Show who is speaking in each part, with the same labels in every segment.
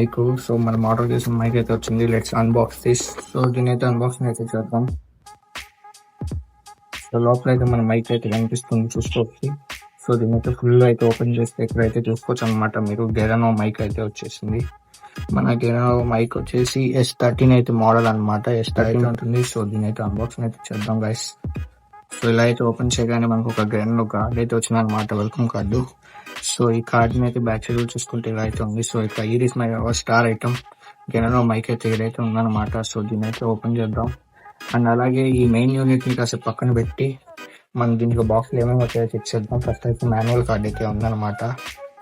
Speaker 1: Mic. So మనం order చేసిన mic అయితే వచ్చింది. Let's unbox this. సో దీని అయితే అన్బాక్సింగ్ అయితే చేద్దాం. సో లోపల అయితే మన మైక్ అయితే కనిపిస్తుంది, చూసుకోవచ్చు. సో దీని అయితే ఫుల్ అయితే ఓపెన్ చేస్తే ఇక్కడైతే చూసుకోవచ్చు అనమాట. మీరు గెరానో మైక్ అయితే వచ్చేసింది. మన గెరానో మైక్ వచ్చేసి S13 అయితే మోడల్ అనమాట. S13 ఉంటుంది. సో దీని అయితే అన్బాక్సింగ్ అయితే చేద్దాం గైస్. సో ఇలా అయితే ఓపెన్ చేయగానే మనకు ఒక గెరానో కార్డ్ అయితే వచ్చింది అనమాట, వెల్కమ్ కార్డు. సో ఈ కార్డ్ని అయితే బ్యాక్ సైడ్ చూసుకుంటే ఇలా అయితే ఉంది. సో ఇక్కడ ఇది మై స్టార్ ఐటమ్ గెరానో మైక్ అయితే ఇదైతే ఉందన్నమాట. సో దీన్ని అయితే ఓపెన్ చేద్దాం. అండ్ అలాగే ఈ మెయిన్ యూనిట్ ని కాసేపు పక్కన పెట్టి మనం దీంట్లో బాక్స్లో ఏమేమి వచ్చాయో చెక్ చేద్దాం. ఫస్ట్ అయితే మాన్యువల్ కార్డ్ అయితే ఉందన్నమాట.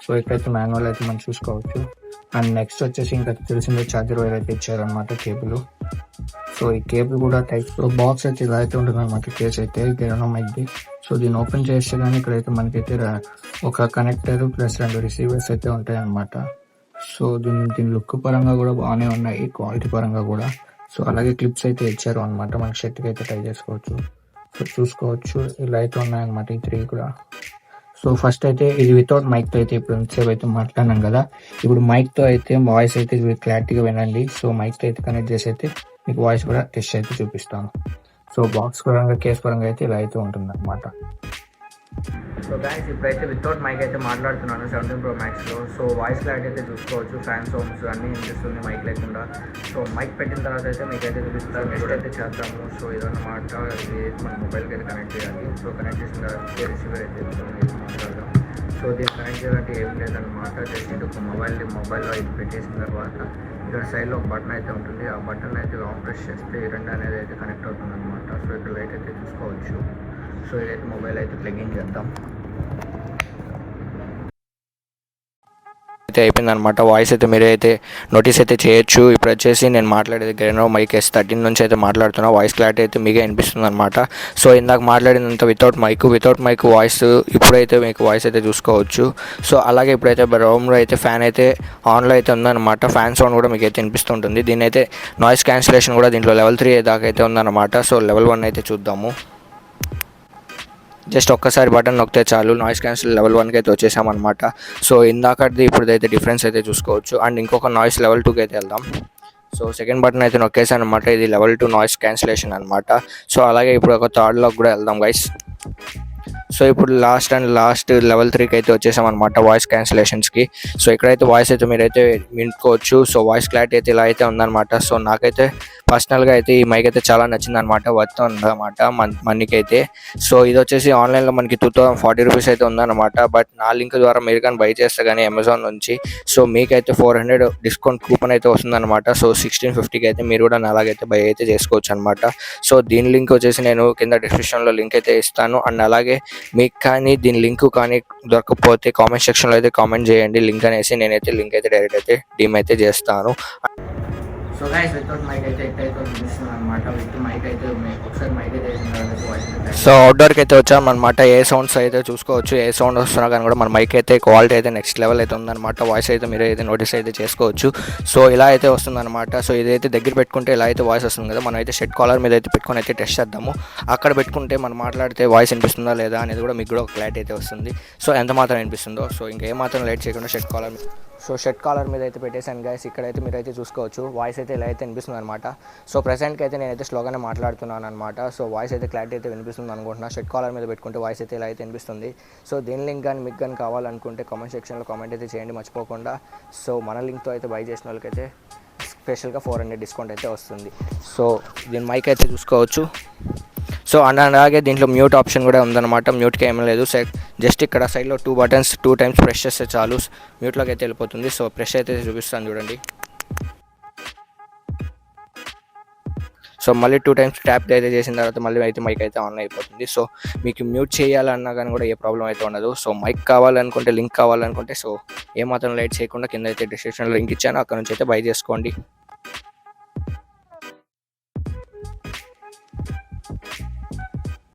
Speaker 1: సో ఇక్కడైతే మాన్యువల్ అయితే మనం చూసుకోవచ్చు. అండ్ నెక్స్ట్ వచ్చేసి ఇంకా తెలిసిందే ఛార్జర్ వైర్ అయితే ఇచ్చారనమాట, కేబుల్. సో ఈ కేబుల్ కూడా టైప్ బాక్స్ అయితే ఇలా అయితే ఉంటుంది అనమాట. కేస్ అయితే గెరానో మైక్ది. సో దీన్ని ఓపెన్ చేస్తే కానీ ఇక్కడైతే మనకైతే ఒక కనెక్టర్ ప్లస్ 2 రిసీవర్స్ అయితే ఉంటాయి అనమాట. సో దీని లుక్ పరంగా కూడా బాగానే ఉన్నాయి, క్వాలిటీ పరంగా కూడా. సో అలాగే క్లిప్స్ అయితే ఇచ్చారు అనమాట, మన షర్ట్కి అయితే టై చేసుకోవచ్చు. సో చూసుకోవచ్చు ఇలా అయితే ఉన్నాయన్నమాట ఈ 3 కూడా. సో ఫస్ట్ అయితే ఇది వితౌట్ మైక్తో అయితే ఇప్పుడు ఇంతసేపు అయితే మాట్లాడినాం కదా. ఇప్పుడు మైక్తో అయితే వాయిస్ అయితే క్లారిటీగా వినండి. సో మైక్తో అయితే కనెక్ట్ చేసి అయితే మీకు వాయిస్ కూడా టెస్ట్ అయితే చూపిస్తాను. సో బాక్స్ పరంగా కేస్ పరంగా అయితే ఇలా అయితే ఉంటుంది అనమాట. సో గైస్ ఇప్పుడైతే వితౌట్ మైక్ అయితే మాట్లాడుతున్నాను 17 Pro Maxలో. సో వాయిస్ క్లారిటీ అయితే చూసుకోవచ్చు, ఫ్యాన్ సౌండ్స్ అన్నీ వినిపిస్తుంది మైక్ లేకుండా. సో మైక్ పెట్టిన తర్వాత అయితే మీకు అయితే చూపిస్తాను, నెక్స్ట్ అయితే చేద్దాము. సో ఇదన్నమాట, ఇది మన మొబైల్కి అయితే కనెక్ట్ చేయాలి. సో కనెక్ట్ చేసిన తర్వాత రిసీవర్ అయితే మాట్లాడదాం. సో దీన్ని కనెక్ట్ చేయాలంటే ఏం లేదనమాట, జస్ట్ ఇది ఒక మొబైల్లో అయితే పెట్టేసిన తర్వాత ఇక్కడ సైడ్లో ఒక బటన్ అయితే ఉంటుంది. ఆ బటన్ అయితే లాంగ్ ప్రెస్ చేస్తే ఈ రెండు అనేది అయితే కనెక్ట్ అవుతుంది అనమాట. సో ఇక్కడ లైట్ అయితే చూసుకోవచ్చు. సో ఇదైతే మొబైల్ అయితే ప్లగ్ చేద్దాం. అయితే అయిపోయింది అనమాట. వాయిస్ అయితే మీరైతే నోటీస్ అయితే చేయొచ్చు. ఇప్పుడు వచ్చేసి నేను మాట్లాడేది గెరానో మైక్ S13 నుంచి అయితే మాట్లాడుతున్నా. వాయిస్ క్లారిటీ అయితే మీకే అనిపిస్తుంది అనమాట. సో ఇందాక మాట్లాడినంత వితౌట్ మైక్ వాయిస్ ఇప్పుడైతే మీకు వాయిస్ అయితే చూసుకోవచ్చు. సో అలాగే ఇప్పుడైతే రూమ్లో అయితే ఫ్యాన్ అయితే ఆన్లో అయితే ఉందన్నమాట. ఫ్యాన్ సౌండ్ కూడా మీకు అయితే అనిపిస్తుంటుంది. దీని అయితే నాయిస్ క్యాన్సిలేషన్ కూడా దీంట్లో level 3 దాకా అయితే ఉందన్నమాట. సో level 1 అయితే చూద్దాము. జస్ట్ ఒక్కసారి బటన్ నొక్కితే చాలు, నాయిస్ క్యాన్సిల్ level 1కి అయితే వచ్చేసామన్నమాట. సో ఇందాకది ఇప్పుడైతే డిఫరెన్స్ అయితే చూసుకోవచ్చు. అండ్ ఇంకొక నాయిస్ level 2కి అయితే వెళ్దాం. సో సెకండ్ బటన్ అయితే నొక్కేసాను అనమాట. ఇది level 2 నాయిస్ క్యాన్సిలేషన్ అనమాట. సో అలాగే ఇప్పుడు ఒక థర్డ్ లాక్ కూడా వెళ్దాం గైస్. సో ఇప్పుడు లాస్ట్ level 3కి అయితే వచ్చేసామన్నమాట, వాయిస్ క్యాన్సిలేషన్స్కి. సో ఇక్కడైతే వాయిస్ అయితే మీరైతే వినుకోవచ్చు. సో వాయిస్ క్లారిటీ అయితే ఇలా అయితే ఉందన్నమాట. సో నాకైతే పర్సనల్గా అయితే ఈ మైక్ అయితే చాలా నచ్చింది అనమాట, వర్త్ ఉందన్నమాట మనకి అయితే. సో ఇది వచ్చేసి ఆన్లైన్లో మనకి 2040 రూపీస్ అయితే ఉందన్నమాట. బట్ నా లింక్ ద్వారా మీరు కానీ బై చేస్తే కానీ అమెజాన్ నుంచి, సో మీకైతే 400 డిస్కౌంట్ కూపన్ అయితే వస్తుందన్నమాట. సో 1650కి అయితే మీరు కూడా అలాగైతే బై అయితే చేసుకోవచ్చు అనమాట. సో దీని లింక్ వచ్చేసి నేను కింద డిస్క్రిప్షన్లో లింక్ అయితే ఇస్తాను. అండ్ అలాగే మీకు కానీ దీని లింక్ కానీ దొరకకపోతే కామెంట్ సెక్షన్లో అయితే కామెంట్ చేయండి లింక్ అనేసి. నేనైతే లింక్ అయితే డైరెక్ట్ అయితే డీమ్ అయితే చేస్తాను. సో గైస్ వితౌట్ మైక్ అయితే చూపిస్తున్నాను అనమాట. విత్ మైక్ అయితే ఒకసారి మైక్ అయితే సో అవుట్డోర్కి అయితే వచ్చామన్నమాట. ఏ సౌండ్స్ అయితే చూసుకోవచ్చు, ఏ సౌండ్ వస్తున్నా కానీ కూడా మన మైక్ అయితే క్వాలిటీ అయితే నెక్స్ట్ లెవెల్ అయితే ఉందన్నమాట. వాయిస్ అయితే మీరు అయితే నోటీస్ అయితే చేసుకోవచ్చు. సో ఇలా అయితే వస్తుందన్నమాట. సో ఇదైతే దగ్గర పెట్టుకుంటే ఇలా అయితే వాయిస్ వస్తుంది కదా. మనం అయితే షెడ్ కాలర్ మీద అయితే పెట్టుకొని అయితే టెస్ట్ చేద్దాము. అక్కడ పెట్టుకుంటే మనం మాట్లాడితే వాయిస్ వినిపిస్తుందా లేదా అనేది కూడా మీకు కూడా ఒక క్లారిటీ అయితే వస్తుంది. సో ఎంత మాత్రం వినిపిస్తుందో. సో ఇంకేమాత్రం లేట్ చేయకుండా షెడ్ కాలర్ మీద అయితే పెట్టేశాను గైస్. ఇక్కడైతే మీరు అయితే చూసుకోవచ్చు, వాయిస్ అయితే ఇలా అయితే వినిపిస్తుంది అనమాట. సో ప్రెసెంట్కి అయితే నేనైతే స్లోగానే మాట్లాడుతున్నాను అనమాట. సో వాయిస్ అయితే క్లారిటీ అయితే వినిపిస్తుంది అనుకుంటున్నా. షెడ్ కాలర్ మీద పెట్టుకుంటే వాయిస్ అయితే ఇలా అయితే వినిపిస్తుంది. సో దీని లింక్ కానీ మీకు కానీ కావాలనుకుంటే కామెంట్ సెక్షన్లో కామెంట్ అయితే చేయండి మర్చిపోకుండా. సో మన లింక్తో అయితే బై చేసిన వాళ్ళకైతే స్పెషల్గా 400 డిస్కౌంట్ అయితే వస్తుంది. సో దీని మైక్ అయితే చూసుకోవచ్చు. సో అండ్ అలాగే దీంట్లో మ్యూట్ ఆప్షన్ కూడా ఉందన్నమాట. మ్యూట్కి ఏమీ లేదు, జస్ట్ ఇక్కడ సైడ్లో 2 బటన్స్ 2 టైమ్స్ ప్రెస్ చేస్తే చాలు మ్యూట్లోకి అయితే వెళ్ళిపోతుంది. సో ప్రెస్ అయితే చూపిస్తాను చూడండి. సో మళ్ళీ 2 టైమ్స్ ట్యాప్ అయితే చేసిన తర్వాత మళ్ళీ అయితే మైక్ అయితే ఆన్ అయిపోతుంది. సో మీకు మ్యూట్ చేయాలన్నా కానీ కూడా ఏ ప్రాబ్లం అయితే ఉండదు. సో మైక్ కావాలనుకుంటే, లింక్ కావాలనుకుంటే సో ఏమాత్రం లైట్ చేయకుండా కింద అయితే డిస్క్రిప్షన్లో లింక్ ఇచ్చాను, అక్కడ నుంచి అయితే బై చేసుకోండి.